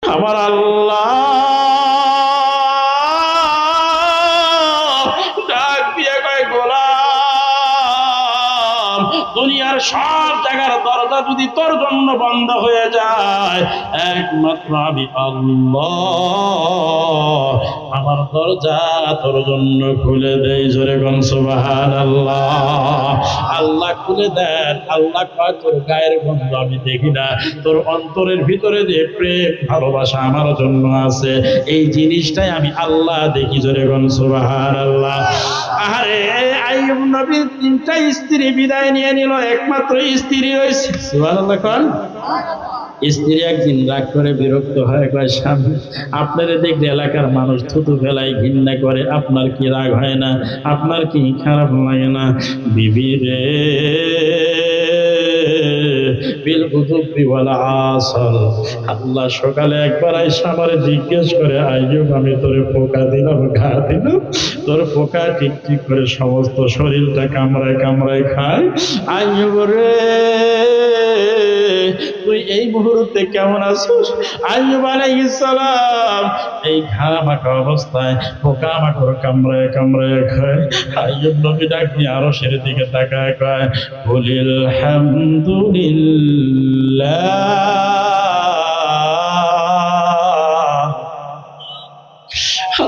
আমার আল্লাহ ডাক দিয়ে কয় গোলাম, দুনিয়ার সব জায়গার দরজা যদি তোর জন্য বন্ধ হয়ে যায়, একমাত্র আমি আল্লাহ আমার দরজা তোর জন্য খুলে দেই। জোরে কোন সুবহানাল্লাহ। আল্লাহ খুলে দেন। আল্লাহ কয় তোর গায়ের গন্ধ আমি দেখি না, তোর অন্তরের ভিতরে যে প্রেম ভালোবাসা আমার জন্য আছে, এই জিনিসটাই আমি আল্লাহ দেখি। জোরে কোন সুবহানাল্লাহ। আরে আইয়ুব নবীর 3টা স্ত্রী বিদায় নিয়ে নিল, একমাত্র স্ত্রী রয়েছে। সুবহানাল্লাহ কোন। স্ত্রী একদিন রাগ করে বিরক্ত হয়ে কয়, স্বামী আপনারা দেখলে এলাকার মানুষ থুতু ফেলাই ঘৃণা করে, আপনার কি রাগ হয় না? আপনার কি খারাপ লাগে না? বিবি রে আল্লাহ সকালে একবার আইসা আমারে জিজ্ঞেস করে, আইয়ুব আমি তোরে পোকা দিলাম, ঘা দিলাম, তোর পোকা ঠিক ঠিক করে সমস্ত শরীরটা কামড়ায় কামড়ায় খায়। আইয়ুব রে তুই এই মুহূর্তে কেমন আছিস? আইয়ুব আলাইহিস সালাম এই ঘা মাখা অবস্থায় পোকা মাকড় কামড়ায় কামড়ায় খায়। আইয়ুব নবী ডাক দিয়ে আরশের দিকে তাকায় কয়, বলিল হামদুলিল্লাহ।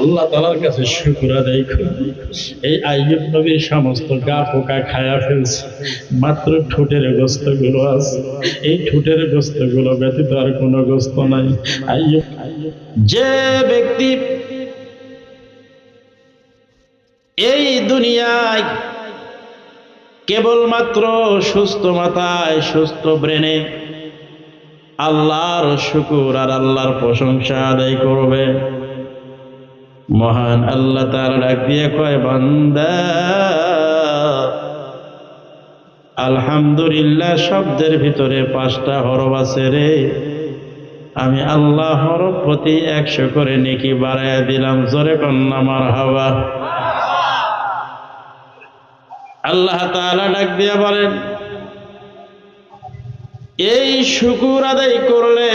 আল্লাহ তাআলার কাছে শুকর আদায় করি, এই আইয়ুব নবীর সমস্ত গা পোকা খায়া ফেলছে, মাত্র ঠোঁটের গোস্ত গুলো আছে, এই ঠোঁটের গোস্ত গুলো ব্যতীত আর কোনো গোস্ত নাই। আইয়ুব যে ব্যক্তি এই দুনিয়ায় কেবলমাত্র সুস্থ মাথায় সুস্থ ব্রেনে আল্লাহর শুকর আর আল্লাহর প্রশংসা আদায় করবে, মহান আল্লাহ তাআলা ডাক দিয়ে কয়, বান্দা আলহামদুলিল্লাহ শব্দের ভিতরে 5টা হরফ আছে রে, আমি আল্লাহ হরফ প্রতি 100 করে নেকি বাড়ায়া দিলাম। জোরে কন্না মারহাবা। আল্লাহ তাআলা ডাক দিয়ে বলেন, এই শুকর আদায় করলে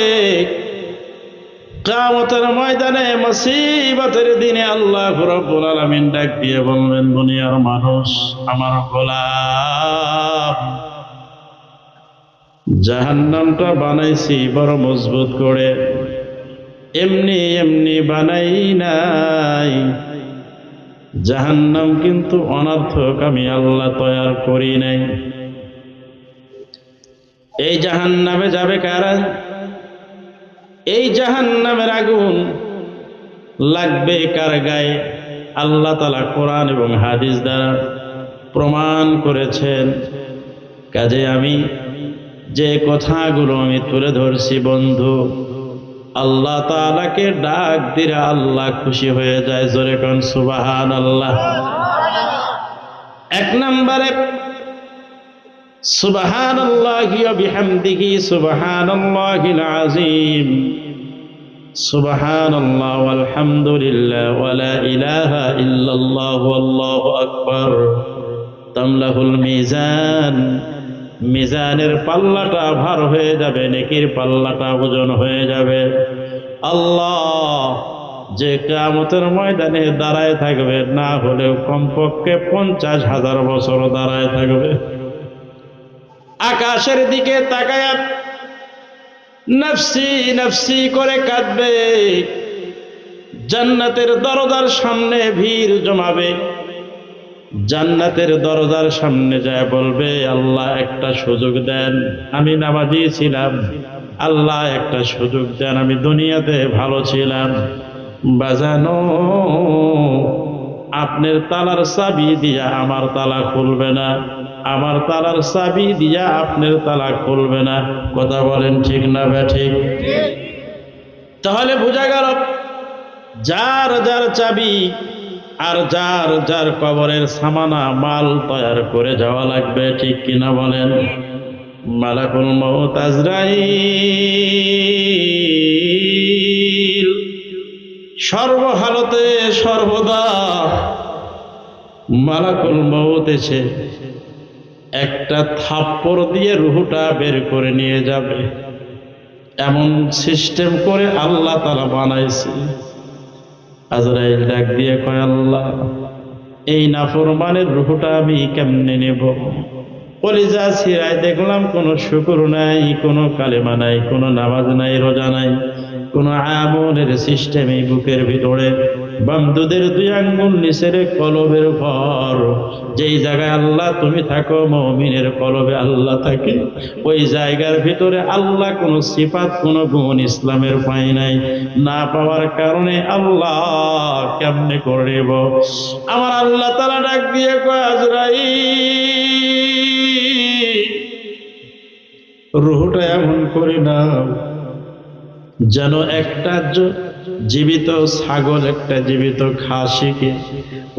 কিয়ামতের ময়দানে মুসিবতের দিনে আল্লাহ রাব্বুল আলামিন ডাক দিয়ে বলবেন, দুনিয়ার মানুষ আমার গোলাম, জাহান্নামটা বানাইছি বড় মজবুত করে, এমনি এমনি বানাই নাই। জাহান্নাম কিন্তু অনর্থক আমি আল্লাহ তৈরি করি নাই। এই জাহান্নামে যাবে কারা? এই জাহান্নামের আগুন লাগবে কার গায়ে? আল্লাহ তাআলা কোরআন এবং হাদিস দ্বারা প্রমাণ করেছেন। কাজে আমি যে কথাগুলো আমি তুলে ধরছি বন্ধু, আল্লাহ তাআলাকে ডাক দিলে আল্লাহ খুশি হয়ে যায়। জোরে কোন সুবহানাল্লাহ। 1 নম্বরে সুবহানাল্লাহি ওয়া বিহামদিহি সুবহানাল্লাহিল আযীম, সুবহানাল্লাহ ওয়াল হামদুলিল্লাহ ওয়া লা ইলাহা ইল্লাল্লাহু আল্লাহু আকবার। তামলাহুল মিজান, মিজানের পাল্লাটা ভার হয়ে যাবে, নেকির পাল্লাটা ওজন হয়ে যাবে। আল্লাহ যে কিয়ামতের ময়দানে দাঁড়ায় থাকবে, না হলেও কমপক্ষে 50,000 বছর দাঁড়ায় থাকবে। আকাশের দিকে তাকায়া নফসি নফসি করে কাঁদবে, জান্নাতের দরজার সামনে ভিড় জমাবে, জান্নাতের দরজার সামনে যায় বলবে, আল্লাহ একটা সুযোগ দেন, আমি নামাজি ছিলাম, আল্লাহ একটা সুযোগ দেন, আমি দুনিয়াতে ভালো ছিলাম। বাজানো আপনার তালার চাবি দিয়া আমার তালা খুলবে না, আমার তালার চাবি দিয়া আপনার তালা খুলবে না। কথা বলেন ঠিক না ঠিক? তাহলে বোঝা গেল যার যার চাবি আর যার যার কবরের সামানা মাল তৈরি করে যাওয়া লাগবে, ঠিক কিনা বলেন? মালাকুল মউত আজরাইল সর্বহালতে সর্বদা মালাকুল মউত এসে একটা থাপ্পড় দিয়ে রুহটা বের করে নিয়ে যাবে। এমন সিস্টেম করে আল্লাহ তাআলা বানাইছে। আজরাইল ডাক দিয়ে কয়, আল্লাহ এই নাফরমানের রূহটা আমি কেমনে নেব? কলিজা ছিঁড়ায় দেখলাম কোনো শুকর নাই, কোনো কালেমা নাই, কোনো নামাজ নাই, রোজা নাই, কোনো আমলের সিস্টেম এই বুকের ভিতরে। বামদুদের 2 আঙ্গুল নিচের কলবের উপর, যেই জায়গায় আল্লাহ তুমি থাকো, মুমিনের কলবে আল্লাহ থাকে, ওই জায়গার ভিতরে আল্লাহ কোনো সিফাত, কোনো গুণ ইসলামের পাই নাই। না পাওয়ার কারণে আল্লাহ কেমনে করব? আমার আল্লাহ তাআলা ডাক দিয়ে কয়, আজরাইল রূহটা এমন করে না যেন একটা জীবিত ছাগল, একটা জীবিত খাসিকে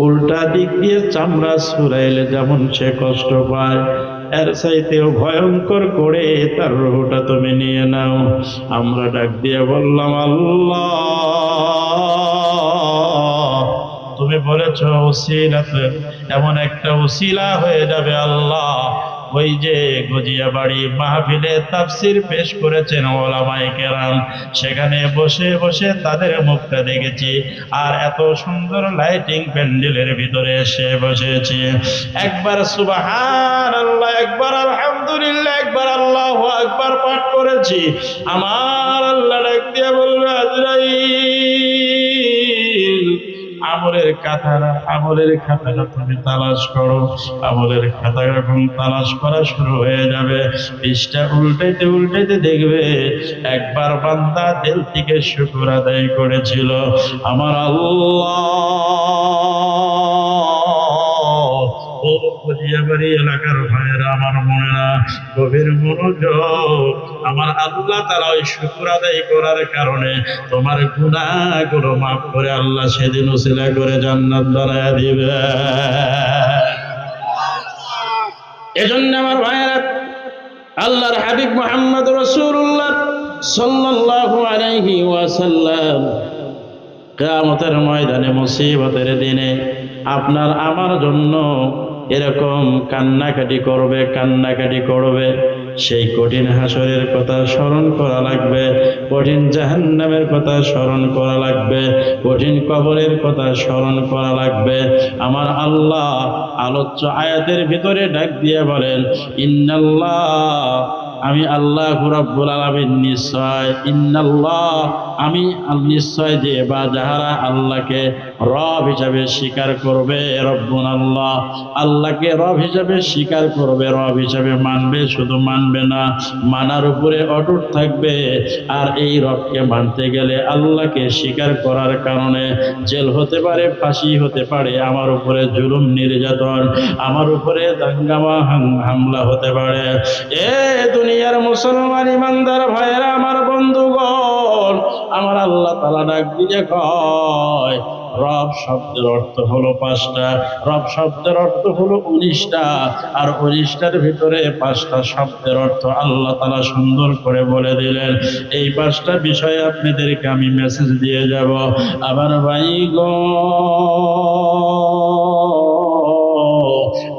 উল্টা দিক দিয়ে চামড়া ছুরাইলে যেমন সে কষ্ট পায়, এর চাইতেও ভয়ঙ্কর করে তার রূহটা তুমি নিয়ে নাও। আমরা ডাক দিয়ে বললাম, আল্লাহ তুমি বলেছ ওসিলাতে, এমন একটা ওসিলা হয়ে যাবে আল্লাহ। ওই যে গজিয়াবাড়ি মাহফিলে তাফসির পেশ করেছেন ওলামায়ে কেরাম, সেখানে বসে বসে তাদের মুখটা দেখেছি, আর এত সুন্দর লাইটিং প্যান্ডেলের ভিতরে এসে বসেছি। একবার সুবহানাল্লাহ, একবার আলহামদুলিল্লাহ, একবার আল্লাহু আকবার পাঠ করেছি। আমার আল্লাহ ডাক দিয়ে বলবে, আজরাইল আমলের খাতাটা তুমি তালাশ করো। আমলের খাতা যখন তালাশ করা শুরু হয়ে যাবে, পৃষ্ঠা উল্টাইতে উল্টাইতে দেখবে একবার বান্দা দিল থেকে শুকর আদায় করেছিল, আমার আল্লাহ ও গজিয়াবাড়ি এলাকার ভাইয়েরা, আমার মনেরা, গভীর মনোযোগ, আমার আল্লাহ তাআলা ওই শুকর আদায় করার কারণে তোমার গুনাহগুলো মাফ করে আল্লাহ সেদিন উসিলা করে জান্নাত বানায়া দিবে। এজন্য আমার ভাইয়েরা, আল্লাহর হাবিব মুহাম্মদ রাসূলুল্লাহ সাল্লাল্লাহু আলাইহি ওয়াসাল্লাম কিয়ামতের ময়দানে, মুসিবতের দিনে আপনার আমার জন্য এরকম কান্নাকাটি করবে। সেই কঠিন হাসরের কথা স্মরণ করা লাগবে, কঠিন জাহান্নামের কথা স্মরণ করা লাগবে, কঠিন কবরের কথা স্মরণ করা লাগবে। আমার আল্লাহ আলোচ্য আয়াতের ভিতরে ডাক দিয়ে বলেন, ইন্নাল্লাহ, আমি আল্লাহ রাব্বুল আলামিন নিশ্চয়, ইন্নাল্লাহ আমি নিশ্চয়, যে বা যাহারা আল্লাহকে রব হিসাবে স্বীকার করবে, রব্বুন আল্লাহ, আল্লাহকে রব হিসাবে স্বীকার করবে, রব হিসাবে মানবে, শুধু মানবে না, মানার উপরে অটুট থাকবে। আর এই রবকে মানতে গেলে আল্লাহকে স্বীকার করার কারণে জেল হতে পারে, ফাঁসি হতে পারে, আমার উপরে জুলুম নির্যাতন, আমার উপরে দাঙ্গামা হামলা হতে পারে। এ দুনিয়ার মুসলমান ইমানদার ভাইয়েরা, আমার বন্ধুগণ, আমার আল্লাহ তাআলা ডাক দিয়ে কয়, রব শব্দের অর্থ হলো 5টা, রব শব্দের অর্থ হলো 19টা, আর 19টার ভিতরে 5টা শব্দের অর্থ আল্লাহ তাআলা সুন্দর করে বলে দিলেন। এই 5টা বিষয়ে আপনাদেরকে আমি মেসেজ দিয়ে যাব। আবার ভাই গো,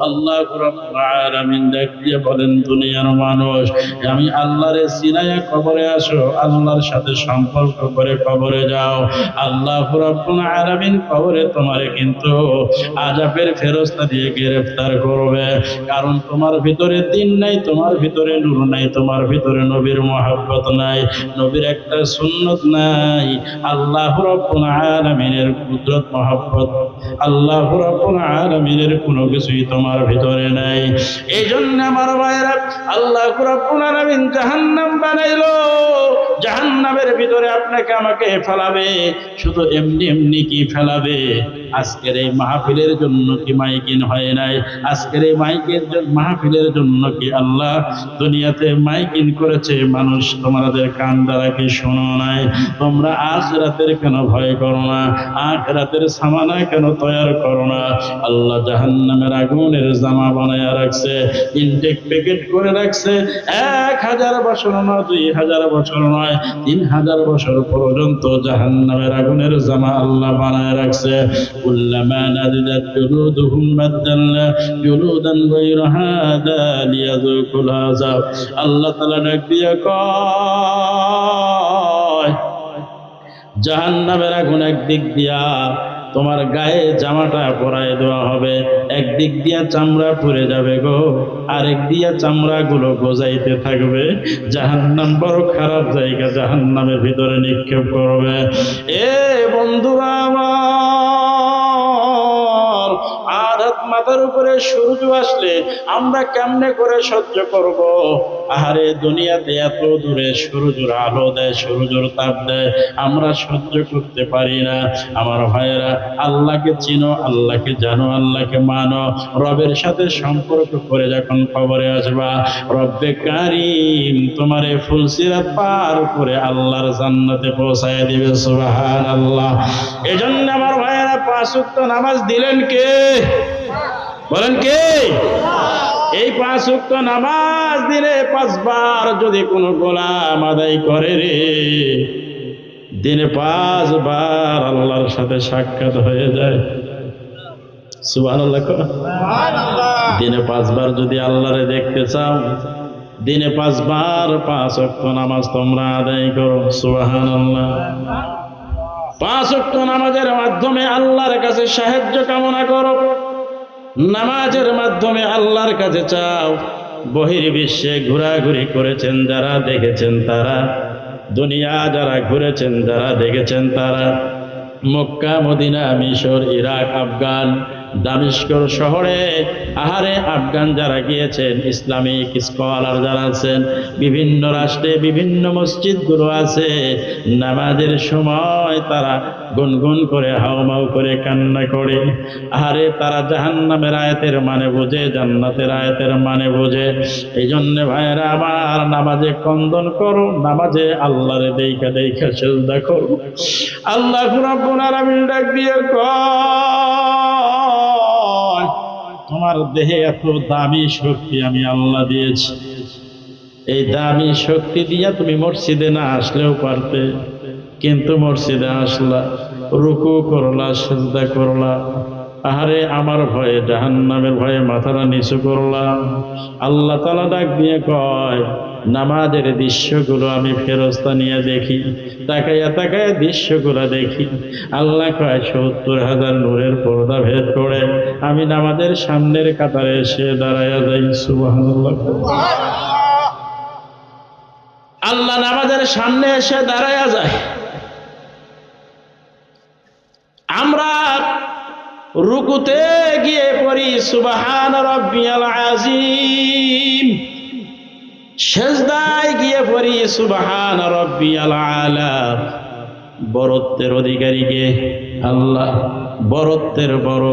আল্লাহ রাব্বুল আলামিন ডাক দিয়ে বলেন, দুনিয়ার মানুষ, আমি আল্লাহরে চিনায়া কবরে আসো, আল্লাহর সাথে সম্পর্ক করে কবরে যাও। আল্লাহ রাব্বুল আলামিন কবরে তোমারে কিন্তু আযাবের ফেরেশতা দিয়ে গ্রেফতার করবে, কারণ তোমার ভিতরে দ্বীন নাই, তোমার ভিতরে নূর নাই, তোমার ভিতরে নবীর মহব্বত নাই, নবীর একটা সুন্নত নাই। আল্লাহ রাব্বুল আলামিনের কুদরত, মহব্বত, আল্লাহ রাব্বুল আলামিনের কোনো কিছুই তোমার ভিতরে নাই। এই জন্য আমার ভাইরা, আল্লাহ রাব্বুল আলামিন জাহান্নাম বানাইলো, জাহান্নামের ভিতরে আপনাকে আমাকে ফেলাবে। শুধু এমনি এমনি কি ফেলাবে? আজকের এই মাহফিলের জন্য কি মাইকিন হয় নাই? আজকের এই মাহফিলের জন্য কি আল্লাহ দুনিয়াতে মাইকিন করেছে? মানুষ তোমাদের কান দ্বারা কি শোনো নাই? তোমরা আখিরাতের কেন ভয় করো না? আখিরাতের সামানা কেন তৈরি করো না? আল্লাহ জাহান্নামের আগুনের জামা বানায়া রাখছে, ইনটেক প্যাকেট করে রাখছে, 1000 বছর নয়, 2000 বছর নয়, নয়, 3000 বছর পর্যন্ত জাহান্নামের আগুনের জামা আল্লাহ বানায় রাখছে। কুল্লামা নাদিদাত জুলুদুহুম বাদদালনা জুলুদান গায়রাহা লিয়াযুকুল আযাব। আল্লাহ তাআলা ডাক দিয়ে কয়, জাহান্নামের আগুন একদিক দিয়া তোমার গায়ে জামাটা পরায় দেওয়া হবে, একদিক দিয়া চামড়া পুড়ে যাবে গো, আরেক দিয়া চামড়াগুলো গজাইতে থাকবে। জাহান্নাম বড় খারাপ জায়গা, জাহান্নামের ভিতরে নিক্ষেপ করবে। এ বন্ধুরা আমার, আরাত মাথার উপরে সূর্য আসলে আমরা কেমনে করে সহ্য করব? আহারে, দুনিয়াতে এত দূরে সূর্যের আলো দেয়, সূর্যের তাপ দেয়, আমরা সহ্য করতে পারি না। আমার ভাইয়েরা, আল্লাহকে চিনো, আল্লাহকে জানো, আল্লাহকে মানো। রবের সাথে সম্পর্ক করে যখন কবরে আসবা, রব্বে কারীম তোমারে ফুলসিরাত পার করে আল্লাহর জান্নাতে পৌঁছায় দিবে। সুবহানাল্লাহ। এজন্য আমার ভাইয়েরা, 5 ওয়াক্ত নামাজ দিলেন কে? বলেন কে? এই 5 ওয়াক্ত নামাজ দিনে 5 বার যদি কোনো গোলাম আদায় করে রে, দিনে 5 বার আল্লাহর সাথে সাক্ষাৎ হয়ে যায়। সুবহানাল্লাহ। দিনে 5 বার যদি আল্লাহরে দেখতে চাও, দিনে 5 বার 5 ওয়াক্ত নামাজ তোমরা আদায় করো। সুবহানাল্লাহ। 5 ওয়াক্ত নামাজের মাধ্যমে আল্লাহর কাছে সাহায্য কামনা করো, নামাজের মাধ্যমে আল্লাহর কাছে চাও। বহির্বিশ্বে ঘোরাঘুরি করেছেন যারা, দেখেছেন তারা, দুনিয়া যারা ঘুরেছেন যারা, দেখেছেন তারা, মক্কা, মদিনা, মিশর, ইরাক, আফগান, দামেস্কর শহরে, আহারে আফগান যারা গিয়েছেন, ইসলামিক স্কলার যারা আছেন, বিভিন্ন রাষ্ট্রে বিভিন্ন মসজিদগুলো আছে, নামাজের সময় তারা গুনগুন করে হাউমাউ করে কান্না করে। আহারে, তারা জাহান্নামের আয়াতের মানে বোঝে, জান্নাতের আয়াতের মানে বোঝে। এই জন্য ভাইয়েরা আমার, নামাজে কন্দন করো, নামাজে আল্লাহরে দেইখা দেইখা সিজদা করো। আল্লাহ রাব্বুল আলামিন ডাক দিয়ে কয়, তোমার দেহে এত দামি শক্তি আমি আল্লাহ দিয়েছি, এই দামি শক্তি দিয়া তুমি মসজিদে না আসলেও পারতে, কিন্তু মসজিদে আসলা, রুকু করলা, সিজদা করলা, আহারে আমার ভয়ে, জাহান্নামের ভয়ে মাথাটা নিচু করলা। আল্লাহ তাআলা ডাক দিয়ে কয়, নামাজের দৃশ্যগুলো আমি ফেরেশতা নিয়ে দেখি, তাকাইয়া তাকাইয়া দৃশ্যগুলো দেখি। আল্লাহ কয়, 70,000 নূরের পর্দা ভেদ করে আমি নামাজের সামনের কাতারে এসে দাঁড়াইয়া যাই। সুবহানাল্লাহ। আল্লাহ নামাজের সামনে এসে দাঁড়াইয়া যায়। আমরা রুকুতে গিয়ে পড়ি সুবহান রাব্বিয়াল আযীম, সিজদায় গিয়ে পড়ি সুবহান রাব্বিয়াল আলা। বরত্বের অধিকারীকে আল্লাহ, বরত্বের বড়,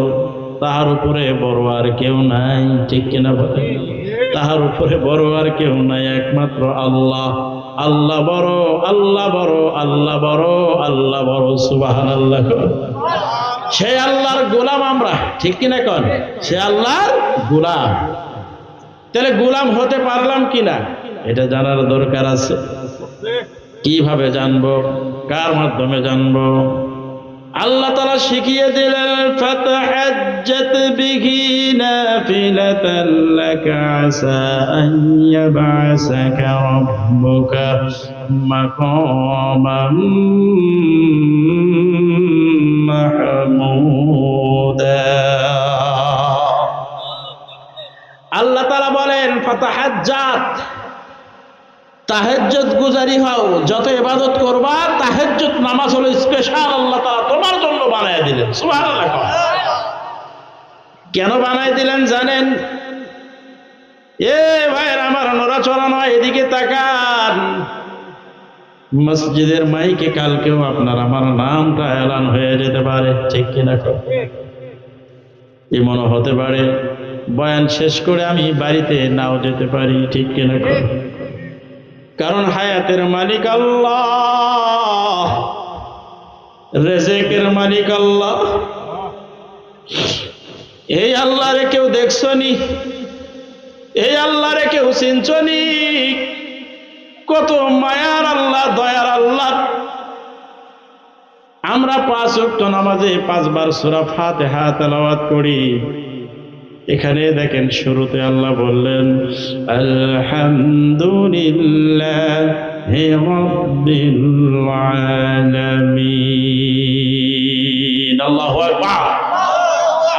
তাহার উপরে বড় আর কেউ নাই, ঠিক কিনা বলে? তাহার উপরে বড় আর কেউ নাই, একমাত্র আল্লাহ। আল্লাহ বড়, আল্লাহ বড়, আল্লাহ বড়, আল্লাহ বড়। সুবহানাল্লাহ। সে আল্লাহর গোলাম আমরা, ঠিক কিনা কন? সে আল্লাহর গোলাম। তাহলে গোলাম হতে পারলাম কিনা এটা জানার দরকার আছে। কিভাবে জানবো? কার মাধ্যমে জানবো? আল্লাহ তাআলা শিখিয়ে দিলেন, ফাতাহাজ্জাত বিহি নাফিলাতান লাকা আসা আন ইয়াবআসাকা রাব্বুকা মাকামান মাহমুদা। আল্লাহ তাআলা বলেন, ফাতাহাজ্জাত, তাহাজ্জুদ গুজারি হও, যত ইবাদত করবা, তাহাজ্জুদ নামাজ হলো স্পেশাল, আল্লাহ তাআলা তোমার জন্য বানায় দিলেন। সুবহানাল্লাহ। কেন বানায় দিলেন জানেন? এ ভাইয়ের আমার, নড়াচড়া নয়, এদিকে তাকান। মসজিদের মাইকে কালকেও আপনার আমার নামটা এলান হয়ে যেতে পারে, ঠিক কিনা? এমনও হতে পারে বয়ান শেষ করে আমি বাড়িতে নাও যেতে পারি, ঠিক কিনা? কারণ হায়াতের মালিক আল্লাহ, রিজিকের মালিক আল্লাহ। এই আল্লাহরে কেউ দেখছনি? এই আল্লাহরে কেউ চিনছনি? কত মায়ার আল্লাহ, দয়ার আল্লাহ। আমরা 5 ওয়াক্ত নামাজে 5 বার সূরা ফাতিহা তেলাওয়াত করি। এখানে দেখেন শুরুতে আল্লাহ বললেন আলহামদুলিল্লাহি রাব্বিল আলামিন। আল্লাহু আকবার।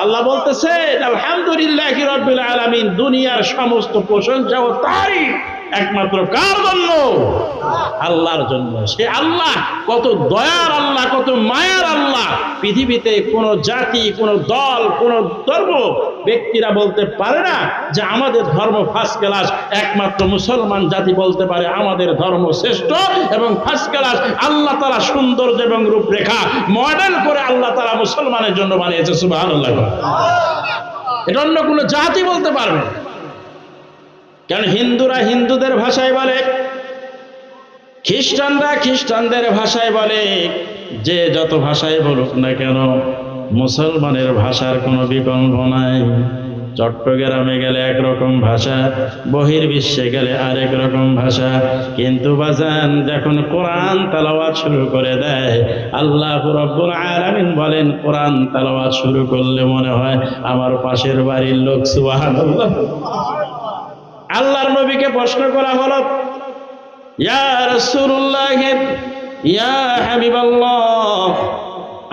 আল্লাহ বলতেছেন আলহামদুলিল্লাহি রাব্বিল আলামিন, দুনিয়ার সমস্ত প্রশংসা ও তারিফ একমাত্র কার জন্য? আল্লাহর জন্য। সে আল্লাহ কত দয়ার আল্লাহ, কত মায়ার আল্লাহ। পৃথিবীতে কোন জাতি, কোন দল, কোন ধর্ম ব্যক্তিরা বলতে পারে না যে আমাদের ধর্ম ফার্স্ট ক্লাস। একমাত্র মুসলমান জাতি বলতে পারে আমাদের ধর্ম শ্রেষ্ঠ এবং ফার্স্ট ক্লাস। আল্লাহ তাআলা সৌন্দর্য এবং রূপরেখা মডেল করে আল্লাহ তাআলা মুসলমানের জন্য বানিয়েছে। সুবহানাল্লাহ। এটা অন্য কোন জাতি বলতে পারবে না। কারণ হিন্দুরা হিন্দুদের ভাষায় বলে, খ্রিস্টানরা খ্রিস্টানদের ভাষায় বলে, যে যত ভাষায় বলুক না কেন মুসলমানের ভাষার কোনো বিকল্প নাই। চট্টগ্রামে গেলে একরকম ভাষা, বহির্বিশ্বে গেলে আরেক রকম ভাষা। কিন্তু বাজান যখন কোরআন তেলাওয়াত শুরু করে দেয়, আল্লাহ রাব্বুল আলামিন বলেন কোরআন তেলাওয়াত শুরু করলে মনে হয় আমার পাশের বাড়ির লোক। সুবহানাল্লাহ। আল্লাহর নবীকে প্রশ্ন করা হলো, ইয়া রাসূলুল্লাহ, ইয়া হাবিবাল্লাহ,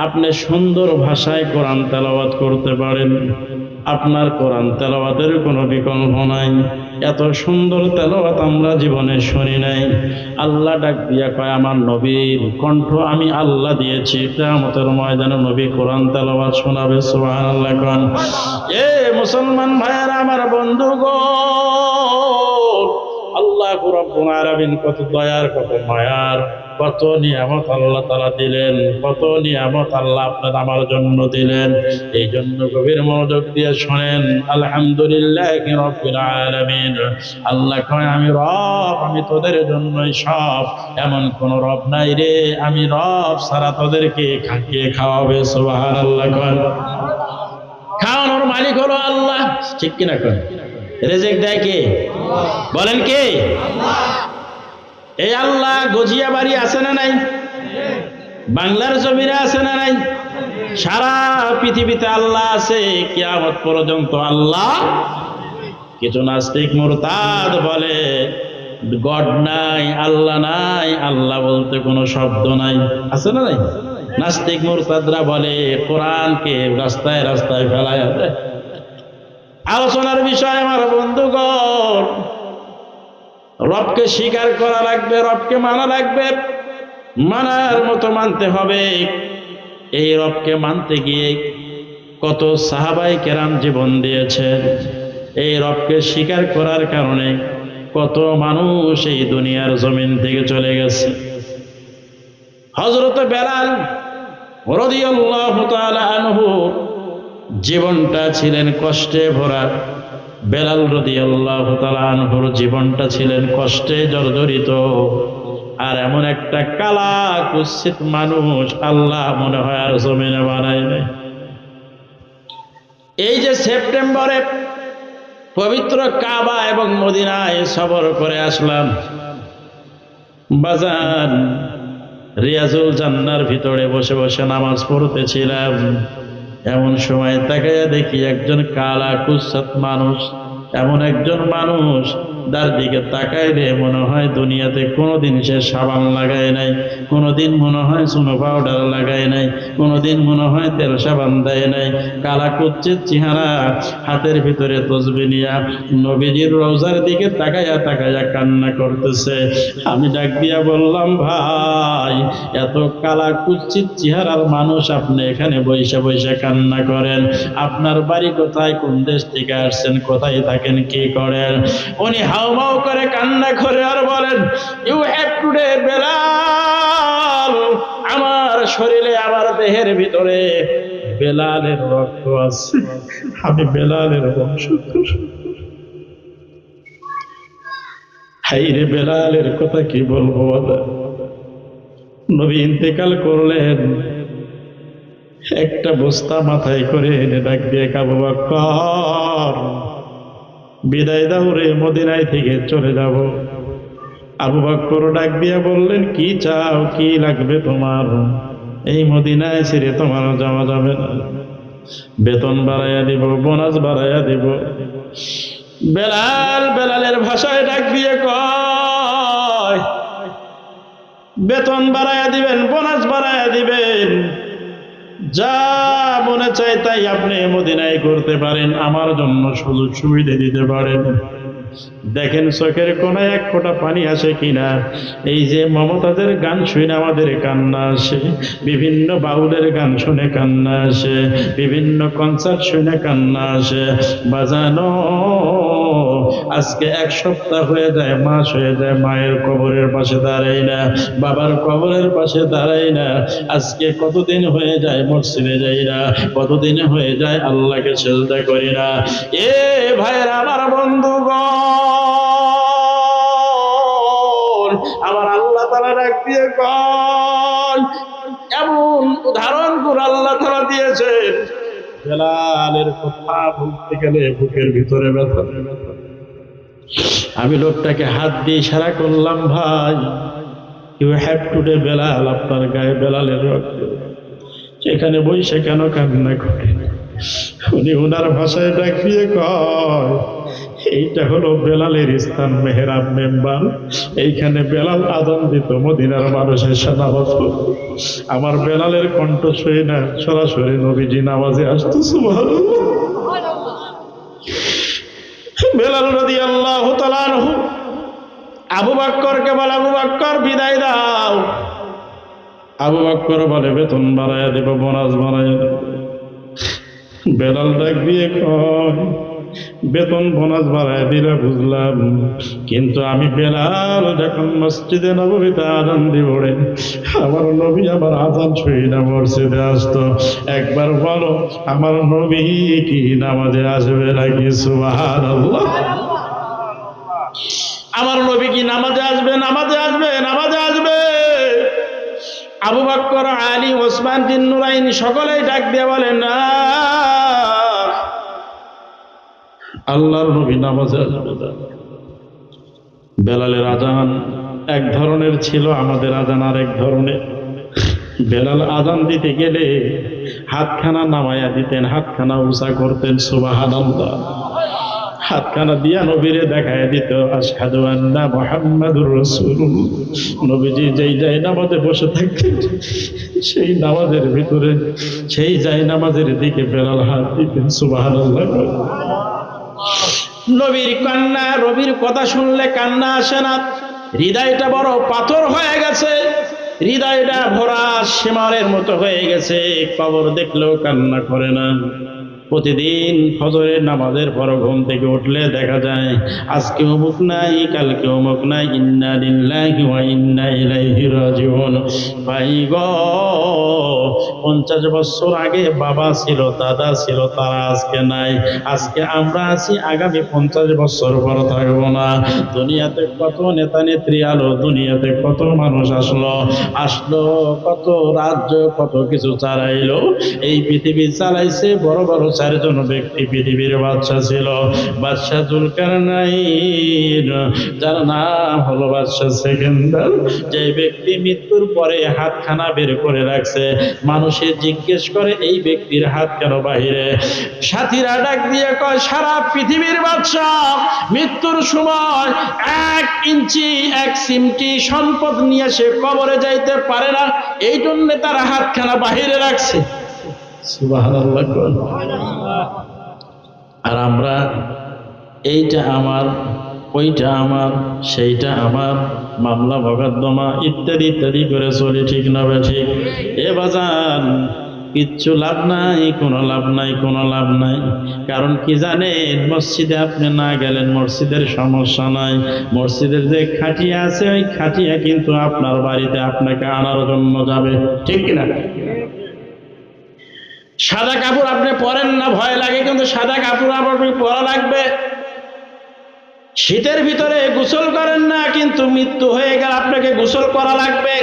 আপনি সুন্দর ভাষায় কোরআন তেলাওয়াত করতে পারেন, আপনার কোরআন তেলাওয়াতের কোনো বিকল্প নাই। এত সুন্দর তেলাওয়াত আমরা জীবনে শুনি নাই। আল্লাহ ডাক দিয়া কয়, আমার নবীর কণ্ঠ আমি আল্লাহ দিয়েছি, কিয়ামতের ময়দানে নবী কোরআন তেলাওয়াত শোনাবে। সুবহানাল্লাহ। কোন এ মুসলমান ভাইয়েরা, আমার বন্ধুগণ, আল্লাহ রাব্বুল আলামিন কত দয়ার, কত মায়ার, কত নিয়ামত আল্লাহ তাআলা দিলেন, কত নিয়ামত আল্লাহ আপনার আমার জন্য দিলেন। এই জন্য গভীর মনোযোগ দিয়ে শোনেন। আলহামদুলিল্লাহি রাব্বিল আলামিন। আল্লাহ কয় আমি রব, আমি তোদের জন্যই সব। এমন কোন রব নাই রে, আমি রব সারা তোদেরকে খাইয়ে খাওয়াবে। সুবহানাল্লাহ। কয় খাওয়ানোর মালিক হলো আল্লাহ, ঠিক কিনা? কয় রিজিক দেয় কে? বলেন কে? এই আল্লাহ গজিয়া বাড়ি আছে না নাই? বাংলার জমিনে আছে না নাই? সারা পৃথিবীতে আল্লাহ আছে, কিয়ামত পর্যন্ত আল্লাহ। কিছু নাস্তিক মুরতাদ বলে গড নাই, আল্লাহ নাই, আল্লাহ বলতে কোনো শব্দ নাই। আছে না নাই? নাস্তিক মুরতাদরা বলে কোরআনকে রাস্তায় রাস্তায় ফেলায় দেয়। আলোচনার বিষয় আমার বন্ধুগণ, রবকে স্বীকার করা লাগবে, রবকে মানা লাগবে, মানার মতো মানতে হবে। এই রবকে মানতে গিয়ে কত সাহাবায়ে কেরাম জীবন দিয়েছেন। এই রবকে স্বীকার করার কারণে কত মানুষ এই দুনিয়ার জমিন থেকে চলে গেছে। হযরত বেলাল রাদিয়াল্লাহু তাআলা আনহু জীবনটা ছিলেন কষ্টে ভরা। বেলাল রাদিয়াল্লাহু তাআলা আনহুর জীবনটা ছিলেন কষ্টে জর্জরিত। আর এমন একটা কালা কুৎসিত মানুষ আল্লাহ মনে হয় আর জমিনে বানায় নাই। এই যে সেপ্টেম্বরে পবিত্র কাবা এবং মদিনায় সফর করে আসলাম, বাজান রিয়াজুল জান্নার ভিতরে বসে বসে নামাজ পড়তেছিলাম। এমন সময় তাকাইয়া দেখি একজন কালা কুৎসিত মানুষ, এমন একজন মানুষ যার দিকে তাকাইলে মনে হয় দুনিয়াতে কোনোদিন সে সাবান লাগায় নাই, কোনোদিন মনে হয় চুনো পাউডার লাগায় নাই, কোনোদিন মনে হয় তেল সাবান দেয় নাই। কালা কুৎসিত চেহারা, হাতের ভিতরে তসবিহ নিয়া নবীজির রওজার দিকে তাকাইয়া তাকাইয়া কান্না করতেছে। আমি ডাক দিয়া বললাম, ভাই এত কালা কুৎসিত চেহারার মানুষ আপনি এখানে বইসা বইসা কান্না করেন? আপনার বাড়ি কোথায়? কোন দেশ থেকে আসছেন? কোথায় থাকেন? কি করেন? উনি হাউমাউ করে কান্না করে আর বলেন, ইউ হ্যাভ টুডে বেলাল, আমার শরীরে আমার দেহের ভিতরে বেলালের রক্ত আছে, আমি বেলালের বংশধর। হাইরে বেলালের কথা কি বলবো? নবী ইন্তেকাল করলেন, একটা বস্তা মাথায় করে এনে ডাক দিয়ে আবু বকর বিদায় দাও রে, মদিনায় থেকে চলে যাব। আবু বকর ডাক দিয়া বললেন, কি চাও, কি লাগবে তোমার? এই মদিনায় ছেড়ে তোমার যাওয়া যাবে না, বেতন বাড়াইয়া দিব, বোনাস বাড়াইয়া দিব। বেলালের ভাষায় ডাক দিয়ে কয়, বেতন বাড়াইয়া দিবেন, বোনাস বাড়াইয়া দিবেন, যা মনে চায় তাই আপনি মদিনায় করতে পারেন, আমার জন্য সুযোগ সুবিধা দিতে পারেন। দেখেন চোখের কোনায় এক ফোঁটা পানি আসে কিনা। এই যে মমতাজের গান শুনে আমাদের কান্না আসে, বিভিন্ন বাউলের গান শুনে কান্না আসে, বিভিন্ন কনসার্ট শুনে কান্না আসে। বাজানো আজকে এক সপ্তাহ হয়ে যায়, মাস হয়ে যায়, মায়ের কবরের পাশে দাঁড়াই না, বাবার কবরের পাশে দাঁড়াই না। আজকে কতদিন হয়ে যায় মসজিদে যাই না, কতদিন হয়ে যায় আল্লাহকে সিজদা করি না। এ ভাইরা আমার, বন্ধুগণ আমার, আল্লাহ তাআলা ডাক দিয়ে কয়, এমন উদাহরণ করে আল্লাহ তাআলা দিয়েছেন, বেলালের কথা বলতে গেলে বুকের ভিতরে ব্যথা। আমি লোকটাকে হাত দিয়ে ইশারা করলাম, ভাই ইউ হ্যাভ টুডে বেলাল, আপনার গায়ে বেলালের রক্ত। সেখানে বসে কেন কান্না করে? উনি ওনার ভাষায় ডাক দিয়ে কয়, এইটা হলো বেলালের স্থান, মেহরাব মেম্বার। এইখানে বেলাল আযান দিত, মদিনার মানুষের সালাওয়াত করত। আমার বেলালের কণ্ঠ শুনে না সরাসরি নবীজি নামাজে আসতো। সুবহানাল্লাহ। বেলাল রাদিয়াল্লাহু তাআলা আনহু আবু বকরকে বলে, আবু বকর বিদায় দাও। আবু বকর বলে, বেতন বাড়াইয়া দেব, বোনাস বাড়াইয়া দেব। বেলাল ডাক দিয়ে কয়, বেতন বোনাস বাড়াইয়া দিলে বুঝলাম, কিন্তু আমি বেলাল যখন মসজিদে নববীতে আযান দিবড়ে, আমার নবী আমার আযান শুই না মসজিদে আসতো। একবার বলো, আমার নবী কি নামাজে আসবে নাকি? সুবহানাল্লাহ। আমার নবী কি নামাজে আসবে? নামাজে আসবে, নামাজে আসবে। আবু বকর, আলী, ওসমান, জিন্নুরাইন সকলেই ডাক দিয়ে বলেন, না, আল্লাহর নবী নামাজে আসবে না। বেলালের আযান এক ধরনের ছিল, আমাদের আযান আরেক ধরনের। বেলাল আযান দিতে গেলে হাতখানা নামায়া দিতেন, হাতখানা উঁচা করতেন। সুবহানাল্লাহ। হাতখানা দিয়া নবীরে দেখায় দিত, আশহাদু আন্না মুহাম্মাদুর রাসূলুল্লাহ। নবীজি যেই যায় নামাজে বসে থাকতেন, সেই নামাজের ভিতরে, সেই যায় নামাজের দিকে বেলাল হাত দিতেন। সুবহানাল্লাহ। নবীর কান্না, নবীর কথা শুনলে কান্না আসে না, হৃদয়টা বড় পাথর হয়ে গেছে, হৃদয়টা ভরা শিমারের মতো হয়ে গেছে, কবর দেখলেও কান্না করে না। প্রতিদিন ফজরের নামাজের পর ঘুম থেকে উঠলে দেখা যায় আজকে অমুক নাই, কালকে অমুক নাই, ইন্না লিল্লাহি ওয়া ইন্না ইলাইহি রাজিউন। ভাই গো, 50 বছর আগে বাবা ছিল, দাদা ছিল, তারা আজকে নাই। আজকে আমরা আছি, আগামী 50 বছর পর থাকবো না। দুনিয়াতে কত নেতা নেত্রী আলো, দুনিয়াতে কত মানুষ আসলো, কত রাজ্য, কত কিছু চালাইলো। এই পৃথিবী চালাইছে বড় বড় 4 জন ব্যক্তি। পৃথিবীর বাদশা ছিল বাদশা জুলকারনাইন, যার নাম হলো বাদশা সেকেন্দার। যে ব্যক্তি মৃত্যুর পরে হাতখানা বের করে রাখছে, মানুষে জিজ্ঞেস করে এই ব্যক্তির হাত কেন বাহিরে? সাথীরা ডাক দিয়ে কয়, সারা পৃথিবীর বাদশা মৃত্যুর সময় 1 ইঞ্চি 1 সিমটি সম্পদ নিয়ে সে কবরে যাইতে পারে না, এই জন্য তারা হাতখানা বাহিরে রাখছে। সুবহানাল্লাহ। আর আমরা এইটা আমার, ওইটা আমার, সেইটা আমার, মামলা মোকদ্দমা ইত্যাদি ইত্যাদি করে চলি, ঠিক না ঠিক? এ বাজান, কিচ্ছু লাভ নাই, কোনো লাভ নাই, কোনো লাভ নাই। কারণ কি জানেন, মসজিদে আপনি না গেলেন মসজিদের সমস্যা নাই, মসজিদের যে খাটিয়া আছে ওই খাটিয়া কিন্তু আপনার বাড়িতে আপনাকে আনার জন্য যাবে, ঠিক কিনা? সাদা কাপড় আপনি পরেন না, ভয় লাগে, কিন্তু সাদা কাপড় আপনার পরা লাগবে। শীতের ভিতরে গোসল করেন না, কিন্তু মৃত্যু হয়ে গেলে আপনাকে গোসল করা লাগবে।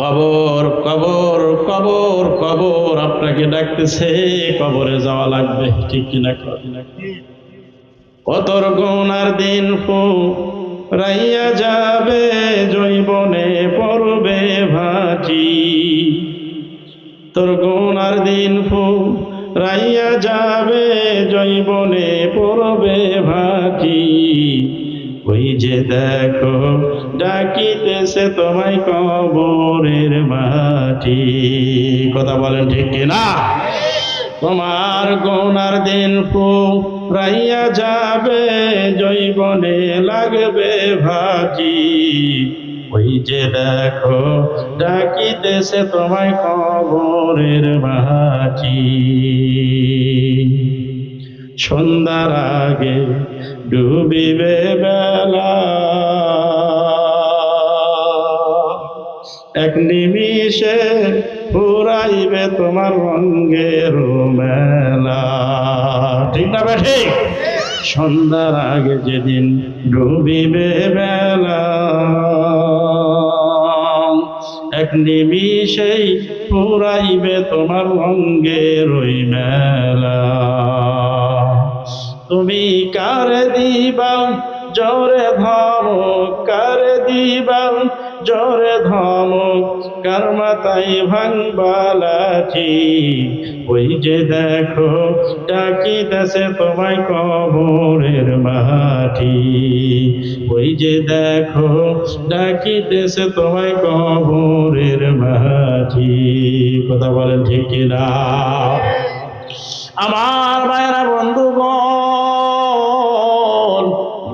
কবর, কবর, কবর, কবর আপনাকে ডাকতেছে, কবরে যাওয়া লাগবে, ঠিক কিনা? কতর গুনার দিন রাইয়া যাবে জৈবনে পড়বে ভাটি, তোর গুনার দিন রাইয়া যাবে জৈবনে পড়বে ভাটি। ওই যে দেখো ডাকিতেছে তোমায় কবরের মাটি। কথা বলেন ঠিক কিনা? তোমার গুনার দিন রাইয়া যাবে জৈবনে লাগবে ভাটি। ওই যে দেখো ডাকিতেছে তোমায় কবরের মাটি। সন্ধ্যার আগে ডুবিবে বেলা, এক নিমিষে ফুরাইবে তোমার রঙের মেলা। ঠিক না ঠিক? সন্ধ্যার আগে যেদিন ডুবিবে বেলা, এক নিমিষেই ফুরাইবে তোমার রঙের ওই মেলা। তুমি কারে দিবা জোরে ধমক, কারে দিবা জোরে ধমক, কার মাথায় ভাঙবা লাঠি। ওই যে দেখো ডাকিতেছে তোমায় কবরের মাটি। ওই যে দেখো ডাকিতেছে তোমায় কবরের মাটি। কথা বলেন ঠিক কিনা? আমার ভাইরা বন্ধুগণ,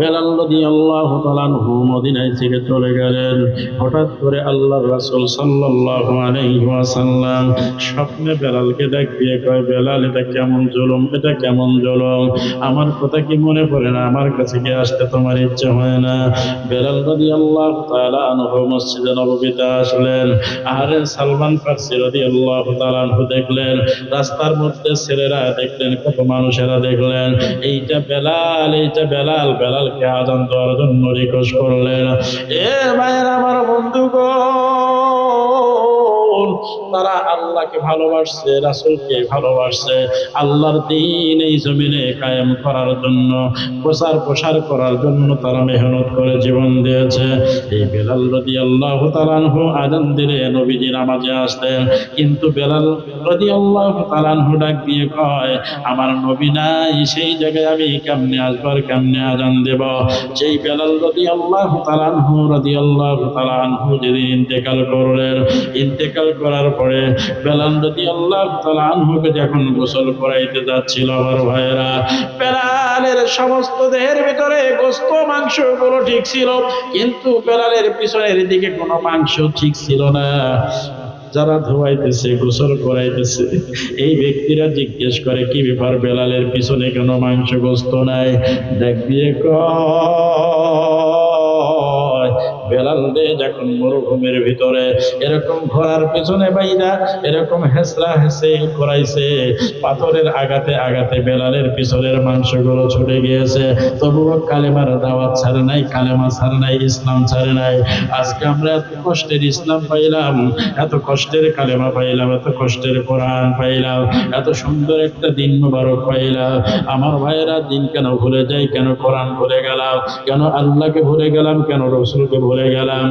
বেলাল রাদিয়াল্লাহু তাআলা আনহু মদিনায় থেকে চলে গেলেন। হঠাৎ করে আল্লাহর রাসূল সাল্লাল্লাহু আলাইহি ওয়াসাল্লাম স্বপ্নে বেলালকে ডাক দিয়ে কয়, বেলাল এটা কেমন জুলুম, এটা কেমন জুলুম, আমার কথা কি মনে পড়ে না? আমার কাছে কি আসতে তোমার ইচ্ছে হয় না? বেলাল রাদিয়াল্লাহু তাআলা আনহু মসজিদে নববীতে আসলেন। আর সালমান ফারসি রাদিয়াল্লাহু তাআলা আনহু দেখলেন, রাস্তার মধ্যে ছেলেরা দেখলেন, কত মানুষেরা দেখলেন, এইটা বেলাল, এইটা বেলাল। বেলালকে আযান দেওয়ার জন্য রিকোয়েস্ট করলেন। এ ভাইয়ের আমার বন্ধুগণ, তারা আল্লাহকে ভালোবাসছে, রাসূলকে ভালোবাসছে, আল্লাহর দ্বীন এই জমিনে কায়েম করার জন্য, প্রচার প্রসার করার জন্য তারা মেহনত করে জীবন দিয়েছে। এই বেলাল রাদিয়াল্লাহু তাআলা আনহু আযান দিলে নবীজি নামাজে আসতেন, কিন্তু বেলাল রাদিয়াল্লাহু তাআলা আনহু ডাক দিয়ে কয়, আমার নবী নাই, সেই জায়গায় আমি কেমনে আসবো, কেমনে আযান দেব? যেই বেলাল রাদিয়াল্লাহু তাআলা আনহু যেদিন ইন্তেকাল করলেন, ইন্তেকাল করার পরে বেলাল রাদিয়াল্লাহু তাআলা আনহুকে যখন গোসল করাইতে যাচ্ছিল, আমার ভাইয়েরা, বেলালের সমস্ত দেহের ভিতরে গোশত মাংস গুলো ঠিক ছিল, কিন্তু বেলালের পিছনের দিকে কোনো মাংস ঠিক ছিল না। যারা ধোয়াইতেছে, গোসল করাইতেছে, এই ব্যক্তিরা জিজ্ঞেস করে, কি ব্যাপার, বেলালের পিছনে কেন মাংস গোশত নাই? দেখ দিয়ে কয়, বেলাল রে যখন মরুভূমির ভিতরে এরকম ঘোড়ার পেছনে বাইরা এরকম হেসরা হেসে করাইছে, পাথরের আঘাতে আঘাতে বেলালের পিছনের মাংসগুলো ছুটে গিয়েছে, তবুও কালেমার দাওয়াত ছাড়ে নাই, কালেমা ছাড়ে নাই, ইসলাম ছাড়ে নাই। আজকে আমরা এত কষ্টের ইসলাম পাইলাম, এত কষ্টের কালেমা পাইলাম, এত কষ্টের কোরআন পাইলাম, এত সুন্দর একটা দিন মুবারক পাইলাম। আমার ভাইয়েরা, দিন কেন ভুলে যাই? কেন কোরআন ভুলে গেলাম? কেন আল্লাহকে ভুলে গেলাম? কেন রসুলকে ভুলে গেলাম?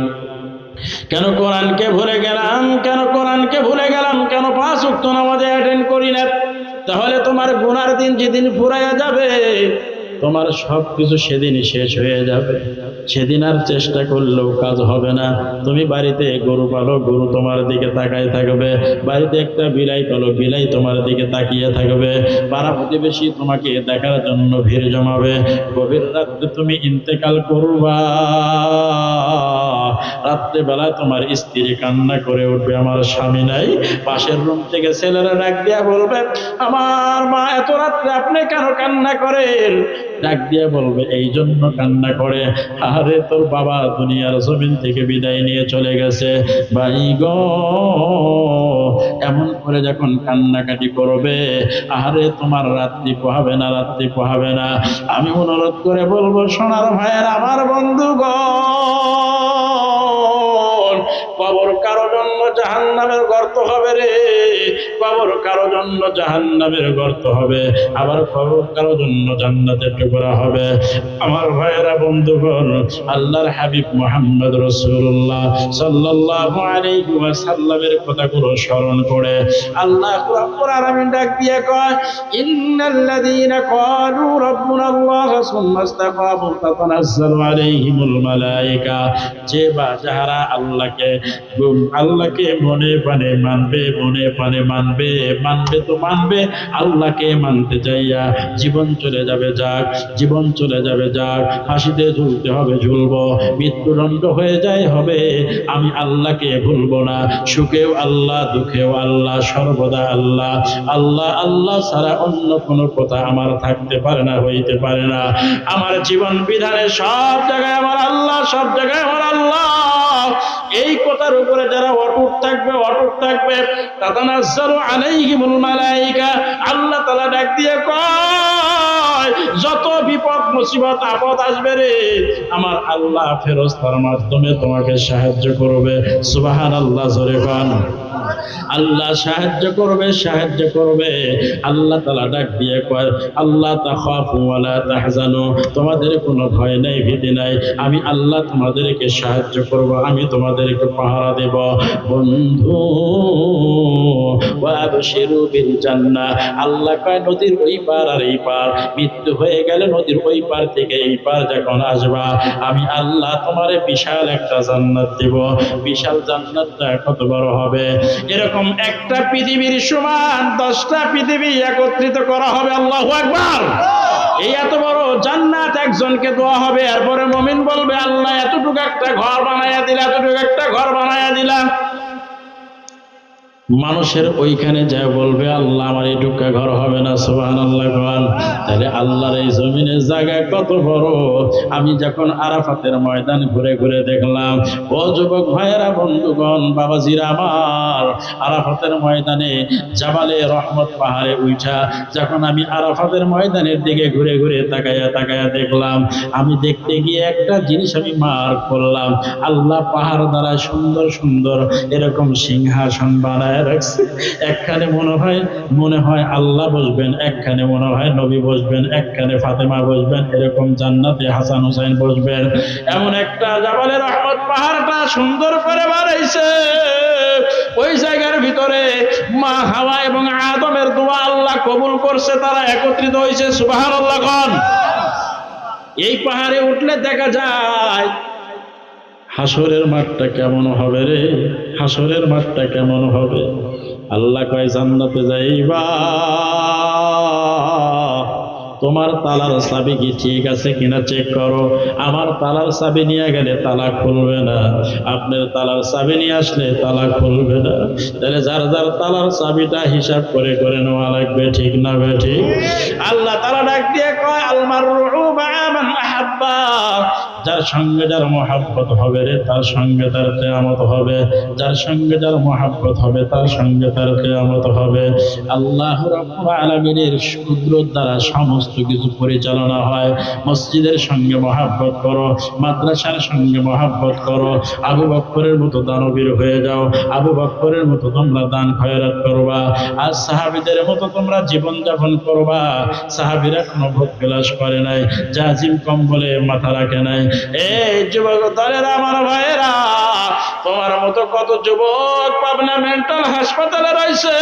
কেন কোরআনকে ভুলে গেলাম? কেন কোরআনকে ভুলে গেলাম? কেন 5 ওয়াক্ত নামাজে অ্যাটেন্ড করি না? তাহলে তোমার গুনার দিন যেদিন ফুরাইয়া যাবে, তোমার সব কিছু সেদিনই শেষ হয়ে যাবে। সেদিন আর চেষ্টা করলেও কাজ হবে না। তুমি বাড়িতে গরু পালো, গরু তোমার দিকে তাকায় থাকবে। বাড়িতে একটা বিলাই পালো, বিলাই তোমার দিকে তাকিয়ে থাকবে। পাড়া প্রতিবেশী তোমাকে দেখার জন্য ভিড় জমাবে। গভীর রাত্রে তুমি ইন্তেকাল করবা, রাত্রেবেলায় তোমার স্ত্রী কান্না করে উঠবে, আমার স্বামী নাই। পাশের রুম থেকে ছেলেরা ডাক দিয়া বলবে, আমার মা এত রাত্রে আপনি কেন কান্না করেন? ডাক দিয়ে বলবে, এই জন্য কান্না করে, আরে তোর বাবা দুনিয়ার জমিন থেকে বিদায় নিয়ে চলে গেছে। ভাই গো, এমন করে যখন কান্নাকাটি করবে, আরে তোমার রাত্রি পোহাবে না, রাত্রি পোহাবে না। আমি অনুরোধ করে বলবো, সোনার ভাইয়ের আমার বন্ধুগণ, কবর কারো জন্য জাহান্নামের গর্ত হবে রে, কবর কারো জন্য জাহান্নামের গর্ত হবে, আবার কবর কারো জন্য জান্নাতের টুকরা হবে। আমার ভাইয়েরা, বন্ধুগণ, আল্লাহর হাবিব মুহাম্মদ রাসূলুল্লাহ সাল্লাল্লাহু আলাইহি ওয়াসাল্লামের কথাগুলো স্মরণ করে আল্লাহ রাব্বুল আলামিন ডাক দিয়ে কয়, ইন্নাল্লাযীনা ক্বালু রাব্বুনাল্লাহ সুম্মা ইসতাকামু তাতানাজ্জালু আলাইহিমুল মালায়েকা, যে বা যারা আল্লাহকে মনে প্রাণে মানবে, মনে প্রাণে মানবে, মানবে তো মানবে, আল্লাহকে মানতে যাইয়া জীবন চলে যাবে যাক, জীবন চলে যাবে যাক, ফাঁসিতে ঝুলতে হবে ঝুলবো, মৃত্যুদণ্ড হয়ে যায় হবে, আমি আল্লাহকে ভুলবো না। সুখেও আল্লাহ, দুঃখেও আল্লাহ, সর্বদা আল্লাহ। আল্লাহ আল্লাহ ছাড়া অন্য কোনো কথা আমার থাকতে পারে না, হইতে পারে না। আমার জীবন বিধানে সব জায়গায় আমার আল্লাহ, সব জায়গায় আমার আল্লাহ। এই কথার উপরে যারা অটুট থাকবে, অটুট থাকবে, তাতানাজ্জালু আলাইহিমুল মালায়েকা, আল্লাহ তাআলা ডাক দিয়ে কয়, যত বিপদ মুসিবত আপদ আসবে রে, আমার আল্লাহ ফেরেশতার মাধ্যমে তোমাকে সাহায্য করবে। সুবহানাল্লাহ, জোরে কোন। আল্লাহ সাহায্য করবে, সাহায্য করবে। আল্লাহ তাআলা ডাক দিয়ে কয়, আল্লাহ তাখাফু ওয়া লা তাহজানু, তোমাদের কোনো ভয় নাই, ভীতি নাই, আমি আল্লাহ তোমাদেরকে সাহায্য করব, আমি তোমাদেরকে পাহারা দেব। বন্ধু, ওয়া আবশিরু বিল জান্নাহ, আল্লাহ কয় নদীর ওই পার আর এই পার, মৃত্যু হয়ে গেলে নদীর ওই পার থেকে এই পার যখন আসবা, আমি আল্লাহ তোমারে বিশাল একটা জান্নাত দেব। বিশাল জান্নাতটা কত বড় হবে? এরকম একটা পৃথিবীর সমান 10টা পৃথিবী একত্রিত করা হবে। আল্লাহু আকবার। এই এত বড় জান্নাত একজনকে দেওয়া হবে, এরপরে মুমিন বলবে, আল্লাহ এতটুকু একটা ঘর বানায়া দিলা, এতটুকু একটা ঘর বানায়া দিলা। মানুষের ওইখানে যায় বলবে, আল্লাহ আমার এইটুকু ঘর হবে না। সুবহানাল্লাহ। তাহলে আল্লাহর এই জমিনের জায়গা কত বড়। আমি যখন আরাফাতের ময়দান ঘুরে ঘুরে দেখলাম, ও যুবক ভাইয়েরা, বন্ধুগণ, বাবাজিরা আমার, আরাফাতের ময়দানে জাবালে রহমত পাহাড়ে উঠা যখন আমি আরাফাতের ময়দানের দিকে ঘুরে ঘুরে তাকায়া তাকায়া দেখলাম, আমি দেখতে গিয়ে একটা জিনিস আমি মার্ক করলাম, আল্লাহ পাহাড় দ্বারা সুন্দর সুন্দর এরকম সিংহাসন বানায় রাখছে। একখানে মনে হয় আল্লাহ বসবেন, একখানে মনে হয় নবী বসবেন, একখানে ফাতেমা বসবেন, এরকম জান্নাতে হাসান হুসাইন বসবেন। এমন একটা জাবালে রহমত পাহাড়টা সুন্দর করে বানাইছে। ওই জায়গার ভিতরে মা হাওয়া এবং আদমের দোয়া আল্লাহ কবুল করছে, তারা একত্রিত হয়েছে। সুবহানাল্লাহ। এই পাহাড়ে উঠলে দেখা যায় হাসরের মাঠটা কেমন হবে রে, হাসরের মাঠটা কেমন হবে। আল্লাহ কয়, জান্নাতে যাইবা, তোমার তালার চাবি কি ঠিক আছে কিনা চেক করো। আমার তালার চাবি নিয়ে গেলে তালা খুলবে না, আপনার তালার চাবি নিয়ে আসলে তালা খুলবে না। তাহলে যার যার তালার চাবিটা হিসাব করে করে নেওয়া লাগবে, ঠিক না বে ঠিক? আল্লাহ তাআলা ডাক দিয়ে কয়, আল মারউ মা'a মান আহাব্বা, যার সঙ্গে যার মহাব্বত হবে রে, তার সঙ্গে তার কিয়ামত হবে। যার সঙ্গে যার মহাব্বত হবে, তার সঙ্গে তার কিয়ামত হবে। আল্লাহ রাব্বুল আলামিনের কুদরত দ্বারা সমস্ত কিছু পরিচালনা হয়। মসজিদের সঙ্গে মহাব্বত করো, মাদ্রাসার সঙ্গে মহাব্বত করো, আবু বকরের মতো দানবীর হয়ে যাও, আবু বকরের মতো তোমরা দান খয়রাত করবা, আর সাহাবীদের মতো তোমরা জীবন যাপন করবা। সাহাবীরা কোনো ভোগ বিলাস করে নাই, জাজিম কম্বলে মাথা রাখে নাই। এই যুবক দলেরা, আমার ভাইয়েরা, তোমার মতো কত যুবক পাবনা মেন্টাল হাসপাতালে রয়েছে,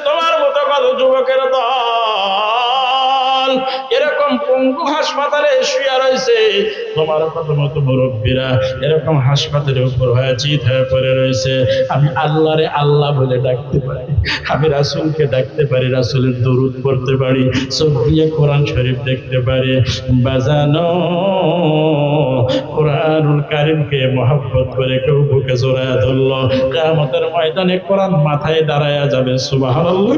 তোমার মতো কত যুবকের দল এরকম পঙ্গু হাসপাতালে শুয়ে রয়েছে, তোমার কত মতো মুরব্বীরা এরকম হাসপাতালের উপর হয়ে চিত হয়ে পড়ে রয়েছে। আমি আল্লাহরে আল্লাহ বলে ডাকতে পারি, আমি রাসূলকে ডাকতে পারি, রাসূলের দরুদ পড়তে পারি, চোখ দিয়ে কোরআন শরীফ দেখতে পারি। বাজানো কোরআনুল কারীমকে মহব্বত করে কেউ বুকে জড়ায় ধরলো, কিয়ামতের ময়দানে কোরআন মাথায় দাঁড়ায়া যাবে। সুবহানাল্লাহ।